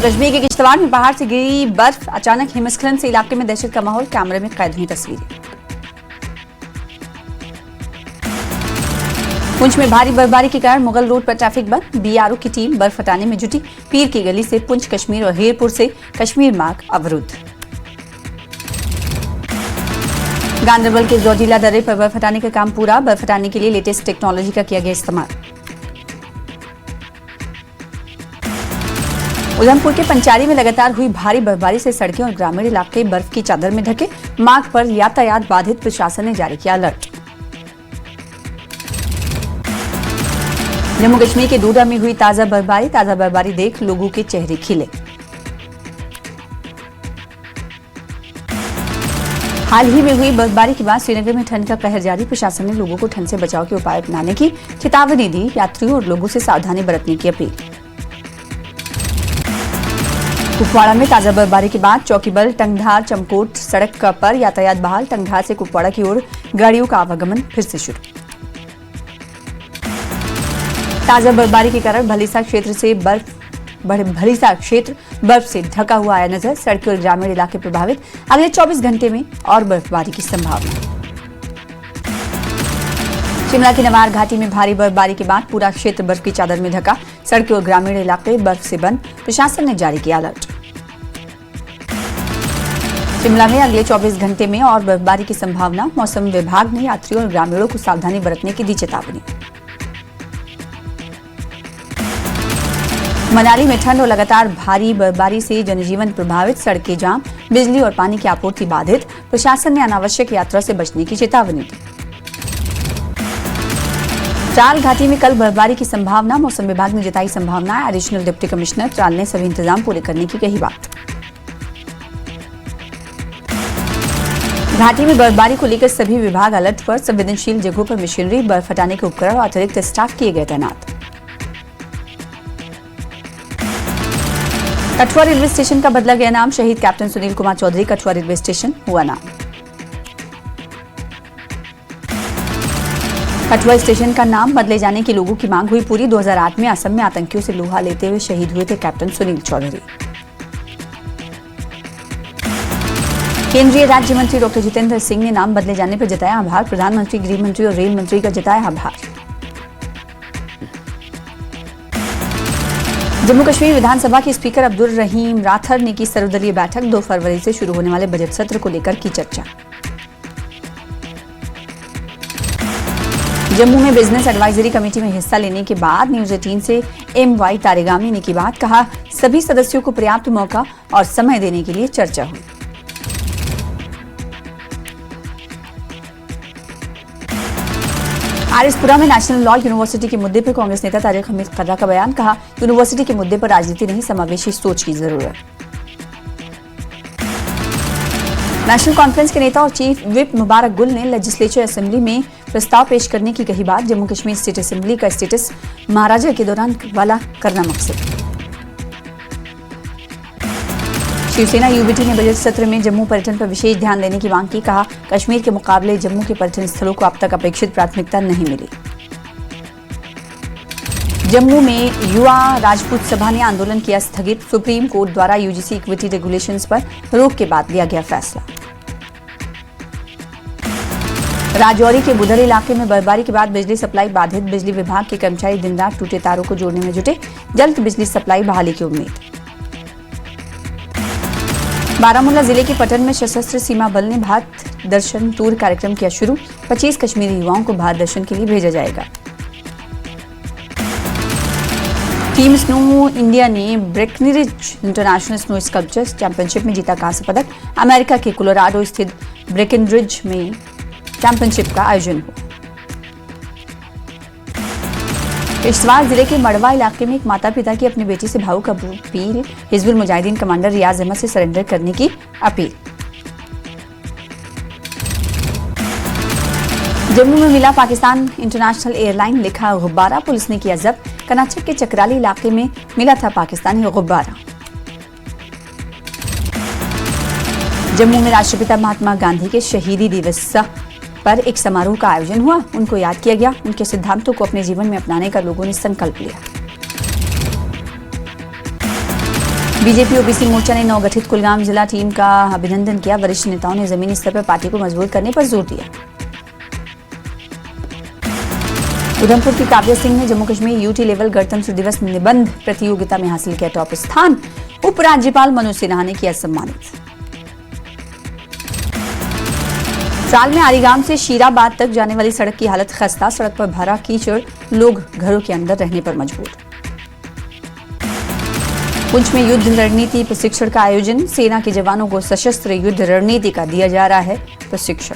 कश्मीर के किश्तवाड़ में पहाड़ से गिरी बर्फ, अचानक हिमस्खलन से इलाके में दहशत का माहौल, कैमरे में कैद हुई तस्वीरें। पुंछ में भारी बर्फबारी के कारण मुगल रोड पर ट्रैफिक बंद, बीआरओ की टीम बर्फ हटाने में जुटी। पीर की गली से पुंछ कश्मीर और हीरपुर से कश्मीर मार्ग अवरुद्ध। गांदरबल के जोजिला दर्रे पर बर्फ हटाने का काम पूरा, बर्फ हटाने के लिए लेटेस्ट टेक्नोलॉजी का किया गया इस्तेमाल। उधमपुर के पंचारी में लगातार हुई भारी बर्फबारी से सड़कें और ग्रामीण इलाके बर्फ की चादर में ढके, मार्ग पर यातायात बाधित, प्रशासन ने जारी किया अलर्ट। जम्मू कश्मीर के डोडा में हुई ताजा बर्फबारी देख लोगों के चेहरे खिले। हाल ही में हुई बर्फबारी के बाद श्रीनगर में ठंड का कहर जारी, प्रशासन ने लोगों को ठंड से बचाव के उपाय अपनाने की चेतावनी दी, यात्रियों और लोगों से सावधानी बरतने की अपील। कुपवाड़ा में ताजा बर्फबारी के बाद चौकीबल टंगधार चमकोट सड़क पर यातायात बहाल, टंगधार से कुपवाड़ा की ओर गाड़ियों का आवागमन फिर से शुरू। ताजा बर्फबारी के कारण भलीसा क्षेत्र बर्फ से ढका हुआ आया नजर, सड़कें और ग्रामीण इलाके प्रभावित, अगले 24 घंटे में और बर्फबारी की संभावना। शिमला की नवार घाटी में भारी बर्फबारी के बाद पूरा क्षेत्र बर्फ की चादर में ढका, सड़कें और ग्रामीण इलाके बर्फ से बंद, प्रशासन ने जारी किया अलर्ट। शिमला में अगले 24 घंटे में और बर्फबारी की संभावना, मौसम विभाग ने यात्रियों और ग्रामीणों को सावधानी बरतने की दी चेतावनी। मनाली में ठंड और लगातार भारी बर्फबारी से जनजीवन प्रभावित, सड़कें जाम, बिजली और पानी की आपूर्ति बाधित, प्रशासन ने अनावश्यक यात्रा से बचने की चेतावनी दी। त्राल घाटी में कल बर्फबारी की संभावना, मौसम विभाग ने जताई संभावना, एडिशनल डिप्टी कमिश्नर त्राल ने सभी इंतजाम पूरे करने की कही बात। घाटी में बर्फबारी को लेकर सभी विभाग अलर्ट पर, संवेदनशील जगहों पर मशीनरी, बर्फ हटाने के उपकरण और अतिरिक्त स्टाफ किए गए तैनात। कठुआ रेलवे स्टेशन का बदला गया नाम, शहीद captain Sunil Kumar Chaudhary Kathua railway station हुआ नाम। कठुआ स्टेशन का नाम बदले जाने की लोगों की मांग हुई पूरी। 2008 में असम में आतंकियों से लोहा लेते हुए शहीद हुए थे कैप्टन सुनील चौधरी। केंद्रीय राज्य मंत्री डॉक्टर जितेंद्र सिंह ने नाम बदले जाने पर जताया आभार, प्रधानमंत्री, गृह मंत्री और रेल मंत्री का जताया आभार। जम्मू कश्मीर विधानसभा के स्पीकर अब्दुल रहीम राठौर ने की सर्वदलीय बैठक, 2 फरवरी से शुरू होने वाले बजट सत्र को लेकर की चर्चा। जम्मू में बिजनेस एडवाइजरी कमेटी में हिस्सा लेने के बाद न्यूज 18 से MY तारेगामी ने की बात, कहा सभी सदस्यों को पर्याप्त मौका और समय देने के लिए चर्चा हुई। आरिसपुरा में नेशनल लॉ यूनिवर्सिटी के मुद्दे पर कांग्रेस नेता तारिक हमीद कर्रा का बयान, कहा यूनिवर्सिटी के मुद्दे पर राजनीति नहीं, समावेशी सोच की जरूरत। नेशनल कॉन्फ्रेंस के नेता और चीफ व्हिप मुबारक गुल ने लेजिस्लेचर असेंबली में प्रस्ताव पेश करने की कही बात, जम्मू कश्मीर स्टेट असेंबली का स्टेटस महाराजा के दौरान वाला करना मकसद। शिवसेना यूबीटी ने बजट सत्र में जम्मू पर्यटन पर विशेष ध्यान देने की मांग की, कहा कश्मीर के मुकाबले जम्मू के पर्यटन स्थलों को अब तक अपेक्षित प्राथमिकता नहीं मिली। जम्मू में युवा राजपूत सभा ने आंदोलन किया स्थगित, सुप्रीम कोर्ट द्वारा यूजीसी इक्विटी रेगुलेशंस पर रोक के बाद लिया गया फैसला। राजौरी के बुधर इलाके में बर्फबारी के बाद बिजली सप्लाई बाधित, बिजली विभाग के कर्मचारी दिन रात टूटे तारों को जोड़ने में जुटे, जल्द बिजली सप्लाई बहाली की उम्मीद। बारामूला जिले के पटन में सशस्त्र सीमा बल ने भारत दर्शन टूर कार्यक्रम किया शुरू, 25 कश्मीरी युवाओं को भारत दर्शन के लिए भेजा जाएगा। टीम स्नो इंडिया ने ब्रेकनरिज इंटरनेशनल स्नो स्कल्पचर चैंपियनशिप में जीता कांस्य पदक, अमेरिका के कोलोराडो स्थित ब्रेकनरिज में चैंपियनशिप का आयोजन हुआ। किश्तवाड़ जिले के मड़वा इलाके में एक माता पिता की अपनी बेटी से भावुक अपील, हिजबुल मुजाहिदीन कमांडर रियाज अहमद से सरेंडर करने की अपील। जम्मू में मिला पाकिस्तान इंटरनेशनल एयरलाइन लिखा गुब्बारा, पुलिस ने किया जब्त, कर्नाटक के चक्राली इलाके में मिला था पाकिस्तानी गुब्बारा। जम्मू में राष्ट्रपिता महात्मा गांधी के शहीदी दिवस पर एक समारोह का आयोजन हुआ, उनको याद किया गया, उनके सिद्धांतों को अपने जीवन में अपनाने का लोगों ने संकल्प लिया। बीजेपी ओबीसी मोर्चा ने नवगठित कुलगाम जिला टीम का अभिनंदन किया। वरिष्ठ नेताओं ने जमीनी स्तर पर पार्टी को मजबूत करने पर जोर दिया। उधमपुर की काव्या सिंह ने जम्मू कश्मीर यूटी लेवल गणतंत्र दिवस निबंध प्रतियोगिता में हासिल किया टॉप स्थान। उपराज्यपाल मनोज सिन्हा ने किया सम्मानित। साल में आरीगाम से शीराबाद तक जाने वाली सड़क की हालत खस्ता, सड़क पर भरा कीचड़, लोग घरों के अंदर रहने पर मजबूर। पुंछ में युद्ध रणनीति प्रशिक्षण का आयोजन, सेना के जवानों को सशस्त्र युद्ध रणनीति का दिया जा रहा है प्रशिक्षण।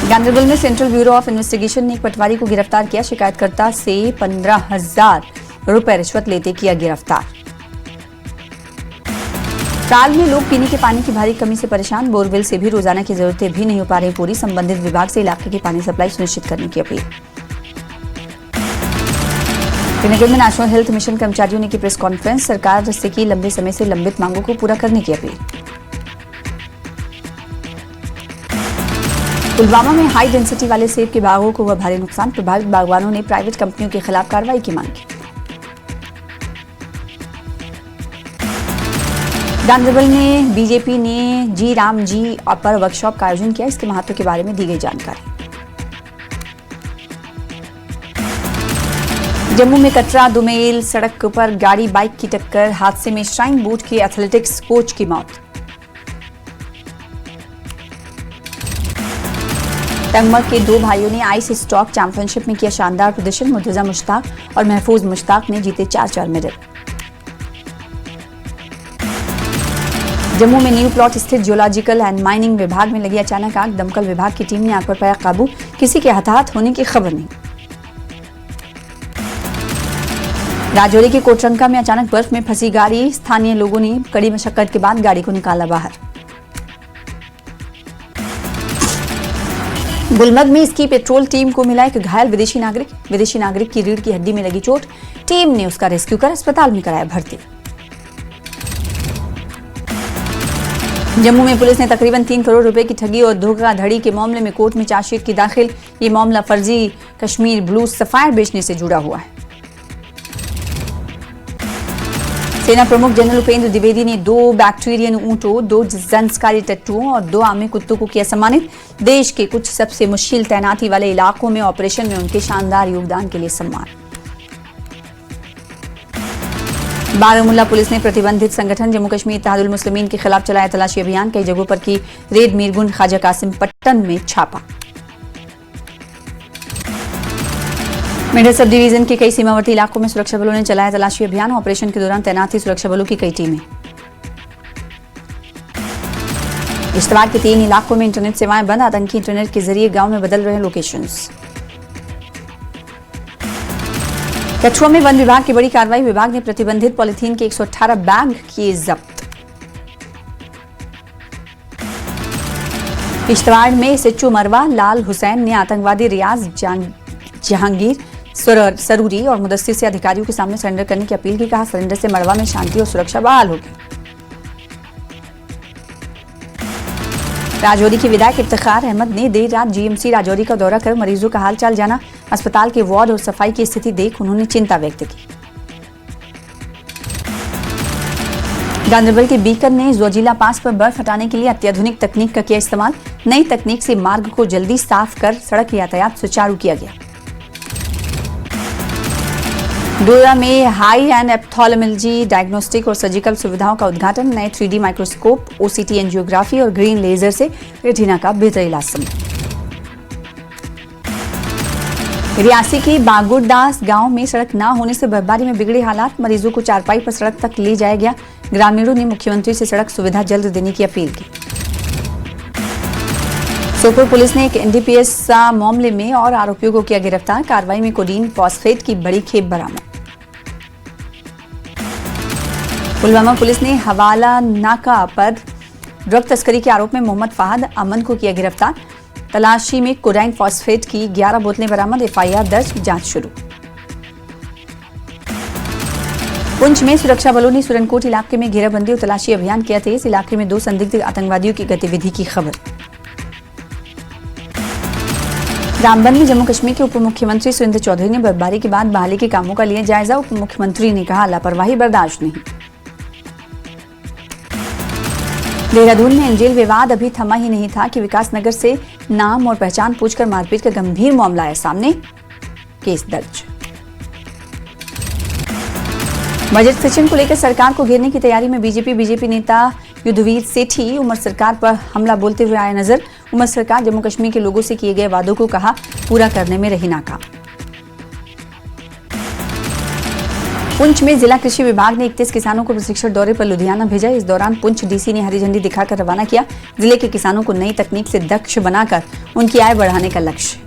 गांधरबल में सेंट्रल ब्यूरो ऑफ इन्वेस्टिगेशन ने एक पटवारी को गिरफ्तार किया। शिकायतकर्ता से 15,000 रुपए रिश्वत लेते किया गिरफ्तार। साल में लोग पीने के पानी की भारी कमी से परेशान, बोरवेल से भी रोजाना की जरूरतें भी नहीं हो पा रही पूरी। संबंधित विभाग से इलाके की पानी सप्लाई सुनिश्चित करने की अपील। श्रीनगर में नेशनल हेल्थ मिशन कर्मचारियों ने की प्रेस कॉन्फ्रेंस, सरकार से की लंबे समय से लंबित मांगों को पूरा करने की अपील। पुलवामा में हाई डेंसिटी वाले सेब के बागों को हुआ भारी नुकसान, प्रभावित बागवानों ने प्राइवेट कंपनियों के खिलाफ कार्रवाई की मांग की। गांधरबल में बीजेपी ने जी राम जी पर वर्कशॉप का आयोजन किया। इसके महत्व के बारे में दी गई जानकारी। जम्मू में कटरा दुमेल सड़क पर गाड़ी बाइक की टक्कर, हादसे में श्राइन बोर्ड के एथलेटिक्स कोच की मौत। टंगमर के दो भाइयों ने आइस स्टॉक चैंपियनशिप में किया शानदार प्रदर्शन। मुर्तजा मुश्ताक और महफूज मुश्ताक ने जीते 4 मेडल। जम्मू में न्यू प्लॉट स्थित जियोलॉजिकल एंड माइनिंग विभाग में लगी अचानक आग, दमकल विभाग की टीम ने आग पर पाया काबू, किसी के हताहत होने की खबर नहीं। राजौरी के कोटरंका में अचानक बर्फ में फंसी गाड़ी, स्थानीय लोगों ने कड़ी मशक्कत के बाद गाड़ी को निकाला बाहर। गुलमर्ग में इसकी पेट्रोल टीम को मिला एक घायल विदेशी नागरिक की रीढ़ की हड्डी में लगी चोट, टीम ने उसका रेस्क्यू कर अस्पताल में कराया भर्ती। जम्मू में पुलिस ने तकरीबन 3 करोड़ रुपए की ठगी और धोखाधड़ी के मामले में कोर्ट में चार्जशीट की दाखिल। ये मामला फर्जी कश्मीर ब्लू सफायर बेचने से जुड़ा हुआ है। सेना प्रमुख जनरल उपेंद्र द्विवेदी ने 2 बैक्टीरियन ऊंटों, 2 संस्कारी टट्टुओं और 2 आमे कुत्तों को किया सम्मानित। देश के कुछ सबसे मुश्किल तैनाती वाले इलाकों में ऑपरेशन में उनके शानदार योगदान के लिए सम्मान। बारामूला पुलिस ने प्रतिबंधित संगठन जम्मू कश्मीर इत्तेहादुल मुस्लिमीन के खिलाफ चलाया तलाशी अभियान, कई जगहों पर की रेड, मीरगुंड, ख्वाजा कासिम पट्टन में छापा। मेढक सब डिवीजन के कई सीमावर्ती इलाकों में सुरक्षा बलों ने चलाया तलाशी अभियान, ऑपरेशन के दौरान तैनात थी सुरक्षा बलों की कई टीमें। इश्तवाड़ के 3 इलाकों में इंटरनेट सेवाएं बंद, आतंकी इंटरनेट के जरिए गांव में बदल रहे लोकेशंस। कठुआ में वन विभाग की बड़ी कार्रवाई, विभाग ने प्रतिबंधित पॉलिथीन के 118 बैग किए जब्त। इश्तवाड़ में एसएचओ मरवा लाल हुसैन ने आतंकवादी रियाज जहांगीर सरूरी और मुदस्सिर से अधिकारियों के सामने सरेंडर करने की अपील की। कहा, सरेंडर से मड़वा में शांति और सुरक्षा बहाल होगी। राजौरी के विधायक इफ्तिखार अहमद ने देर रात जीएमसी राजौरी का दौरा कर मरीजों का हालचाल जाना। अस्पताल के वार्ड और सफाई की स्थिति देख उन्होंने चिंता व्यक्त की। गांधरबल के बीकर ने जोजिला पास पर बर्फ हटाने के लिए अत्याधुनिक तकनीक का किया इस्तेमाल। नई तकनीक से मार्ग को जल्दी साफ कर सड़क यातायात सुचारू किया गया। डोडा में हाई एंड एप्थोलॉजी डायग्नोस्टिक और सर्जिकल सुविधाओं का उद्घाटन, नए 3D माइक्रोस्कोप, ओसीटी एंजियोग्राफी और ग्रीन लेजर से रेटिना का बेहतर इलाज संभव। रियासी के बागुरदास गांव में सड़क न होने से बर्फबारी में बिगड़े हालात, मरीजों को चारपाई पर सड़क तक ले जाया गया। ग्रामीणों ने मुख्यमंत्री से सड़क सुविधा जल्द देने की अपील की। सोपोर पुलिस ने एक एनडीपीएस मामले में और आरोपियों को किया गिरफ्तार, कार्रवाई में कोडीन फॉस्फेट की बड़ी खेप बरामद। पुलवामा पुलिस ने हवाला नाका पर ड्रग तस्करी के आरोप में मोहम्मद फहद अमन को किया गिरफ्तार, तलाशी में कोडाइन फॉस्फेट की 11 बोतलें बरामद, एफआईआर दर्ज, जांच शुरू। पुंछ में सुरक्षा बलों ने सुरनकोट इलाके में घेराबंदी और तलाशी अभियान किया तेज, इलाके में 2 संदिग्ध आतंकवादियों की गतिविधि की खबर। रामबन में जम्मू कश्मीर के उप मुख्यमंत्री सुरेंद्र चौधरी ने बर्फबारी के बाद बहाली के कामों का लिया जायजा। उप मुख्यमंत्री ने कहा, लापरवाही बर्दाश्त नहीं। देहरादून में एंजेल विवाद अभी थमा ही नहीं था कि विकासनगर से नाम और पहचान पूछकर मारपीट का गंभीर मामला आया सामने, केस दर्ज। बजट सेशन को लेकर सरकार को घेरने की तैयारी में बीजेपी नेता युद्धवीर सेठी उमर सरकार पर हमला बोलते हुए आए नजर। उमर सरकार जम्मू कश्मीर के लोगों से किए गए वादों को कहा पूरा करने में रही नाकाम। पुंछ में जिला कृषि विभाग ने 31 किसानों को प्रशिक्षण दौरे पर लुधियाना भेजा। इस दौरान पुंछ डीसी ने हरी झंडी दिखाकर रवाना किया। जिले के किसानों को नई तकनीक से दक्ष बनाकर उनकी आय बढ़ाने का लक्ष्य।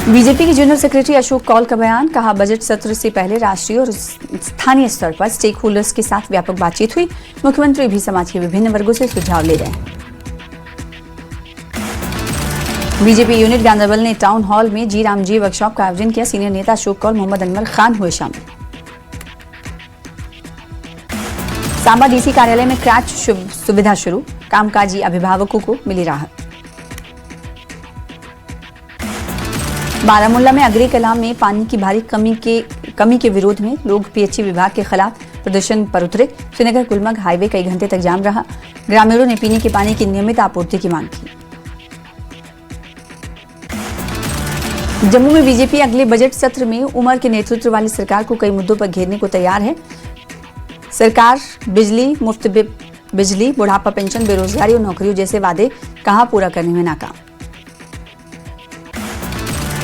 बीजेपी के जनरल सेक्रेटरी अशोक कौल का बयान, कहा बजट सत्र से पहले राष्ट्रीय और स्थानीय स्तर पर स्टेक होल्डर्स के साथ व्यापक बातचीत हुई। मुख्यमंत्री भी समाज के विभिन्न वर्गों से सुझाव ले रहे हैं। बीजेपी यूनिट गांधरबल ने टाउन हॉल में जी राम जी वर्कशॉप का आयोजन किया। सीनियर नेता अशोक कौल, मोहम्मद अनवर खान हुए शामिल। सांबा डीसी कार्यालय में क्रैच सुविधा शुरू, कामकाजी अभिभावकों को मिली राहत। बारामुल्ला में अग्रे कलाम में पानी की भारी कमी के विरोध में लोग पीएचई विभाग के खिलाफ प्रदर्शन पर उतरे। श्रीनगर गुलमर्ग हाईवे कई घंटे तक जाम रहा। ग्रामीणों ने पीने के पानी की नियमित आपूर्ति की मांग की। जम्मू में बीजेपी अगले बजट सत्र में उमर के नेतृत्व वाली सरकार को कई मुद्दों पर घेरने को तैयार है। सरकार बिजली, मुफ्त बिजली, बुढ़ापा पेंशन, बेरोजगारी और नौकरियों जैसे वादे कहां पूरा करने में नाकाम।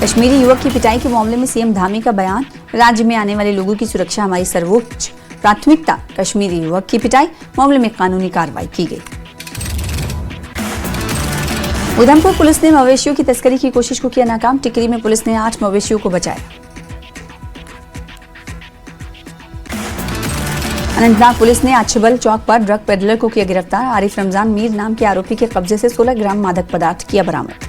कश्मीरी युवक की पिटाई के मामले में सीएम धामी का बयान, राज्य में आने वाले लोगों की सुरक्षा हमारी सर्वोच्च प्राथमिकता। कश्मीरी युवक की पिटाई मामले में कानूनी कार्रवाई की गई। उधमपुर पुलिस ने मवेशियों की तस्करी की कोशिश को किया नाकाम। टिकरी में पुलिस ने 8 मवेशियों को बचाया। अनंतनाग पुलिस ने अछबल चौक पर ड्रग पेडलर को किया गिरफ्तार। आरिफ रमजान मीर नाम के आरोपी के कब्जे से 16 ग्राम मादक पदार्थ किया बरामद।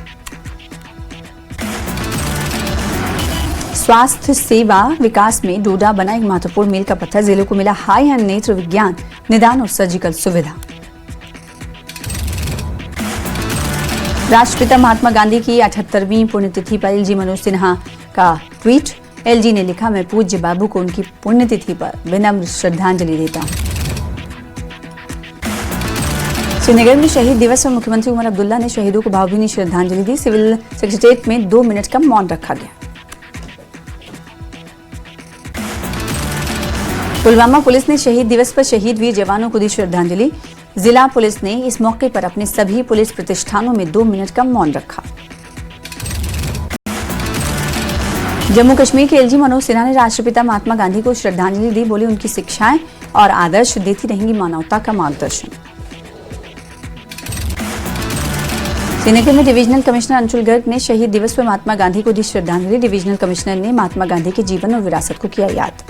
स्वास्थ्य सेवा विकास में डोडा बना एक महत्वपूर्ण मील का पत्थर। जिले को मिला हाई एंड नेत्र विज्ञान, निदान और सर्जिकल सुविधा। राष्ट्रपिता महात्मा गांधी की 78वीं पुण्यतिथि पर एलजी मनोज सिन्हा का ट्वीट। एलजी ने लिखा, मैं पूज्य बाबू को उनकी पुण्यतिथि पर विनम्र श्रद्धांजलि देता हूं। श्रीनगर में शहीद दिवस पर मुख्यमंत्री उमर अब्दुल्ला ने शहीदों को भावभीनी श्रद्धांजलि दी। सिविल सेक्रेटेरिएट में 2 मिनट का मौन रखा गया। पुलवामा पुलिस ने शहीद दिवस पर शहीद वीर जवानों को दी श्रद्धांजलि। जिला पुलिस ने इस मौके पर अपने सभी पुलिस प्रतिष्ठानों में 2 मिनट का मौन रखा। जम्मू कश्मीर के एलजी मनोज सिन्हा ने राष्ट्रपिता महात्मा गांधी को श्रद्धांजलि दी। बोले, उनकी शिक्षाएं और आदर्श देती रहेंगी मानवता का मार्गदर्शन। श्रीनगर में डिविजनल कमिश्नर अंशुल गर्ग ने शहीद दिवस पर महात्मा गांधी को दी श्रद्धांजलि। डिविजनल कमिश्नर ने महात्मा गांधी के जीवन और विरासत को किया याद।